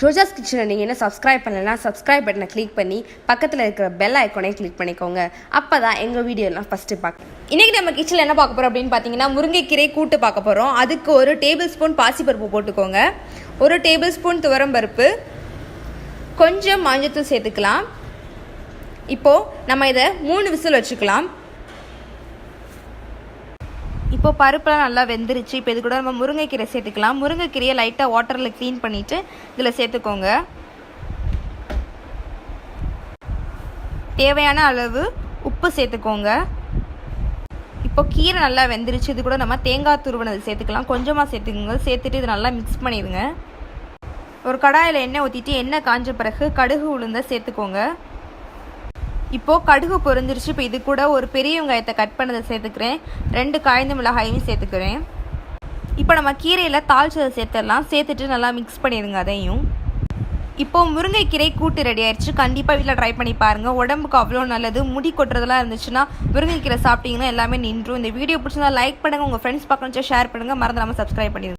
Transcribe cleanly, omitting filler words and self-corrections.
ரோஜாஸ் கிச்சனை நீங்கள் என்ன சப்ஸ்கிரைப் பண்ணலைன்னா சப்ஸ்கிரைப் பட்டனை கிளிக் பண்ணி பக்கத்தில் இருக்கிற பெல் ஐக்கானே கிளிக் பண்ணிக்கோங்க. அப்போ தான் எங்கள் வீடியோலாம் ஃபஸ்ட்டு பார்க்க. இன்றைக்கி நம்ம கிச்சனில் என்ன பார்க்க போகிறோம் அப்படின்னு பார்த்தீங்கன்னா முருங்கைக்கீரை கூட்டு பார்க்க போகிறோம். அதுக்கு 1 டேபிள் ஸ்பூன் பாசிப்பருப்பு போட்டுக்கோங்க, 1 டேபிள் ஸ்பூன் துவரம்பருப்பு, கொஞ்சம் மஞ்சத்தூள் சேர்த்துக்கலாம். இப்போது நம்ம இதை 3 விசில் வச்சுக்கலாம். இப்போ பருப்பெல்லாம் நல்லா வெந்துருச்சு. இப்போ இது கூட நம்ம முருங்கைக்கீரை சேர்த்துக்கலாம். முருங்கைக்கீரையை லைட்டாக வாட்டரில் க்ளீன் பண்ணிவிட்டு இதில் சேர்த்துக்கோங்க. தேவையான அளவு உப்பு சேர்த்துக்கோங்க. இப்போ கீரை நல்லா வெந்துருச்சு. இது கூட நம்ம தேங்காய் துருவனது சேர்த்துக்கலாம். கொஞ்சமாக சேர்த்துக்கோங்க. சேர்த்துட்டு இது நல்லா மிக்ஸ் பண்ணிடுங்க. ஒரு கடாயில் எண்ணெய் ஊற்றிட்டு எண்ணெய் காஞ்ச பிறகு கடுகு உளுந்தை சேர்த்துக்கோங்க. இப்போது கடுகு பொரிஞ்சிருச்சு. இப்போ இது கூட ஒரு பெரிய வெங்காயத்தை கட் பண்ணதை சேர்த்துக்கிறேன். 2 காய்ந்த மிளகாயும் சேர்த்துக்கிறேன். இப்போ நம்ம கீரையில் தாளிச்சதை சேர்த்துடலாம். சேர்த்துட்டு நல்லா மிக்ஸ் பண்ணிடுங்க அதையும். இப்போது முருங்கைக்கீரை கூட்டு ரெடி ஆயிடுச்சு. கண்டிப்பாக வீட்டில் ட்ரை பண்ணி பாருங்கள். உடம்புக்கு அவ்வளோ நல்லது. முடி கொட்டுறதெல்லாம் இருந்துச்சுன்னா முருங்கைக்கீரை சாப்பிட்டீங்கன்னா எல்லாமே நின்றும். இந்த வீடியோ பிடிச்சிருந்தா லைக் பண்ணுங்கள். உங்கள் ஃப்ரெண்ட்ஸ் பக்கம் ஷேர் பண்ணுங்கள். மறந்துடாமல் சப்ஸ்கிரைப் பண்ணிடுங்க.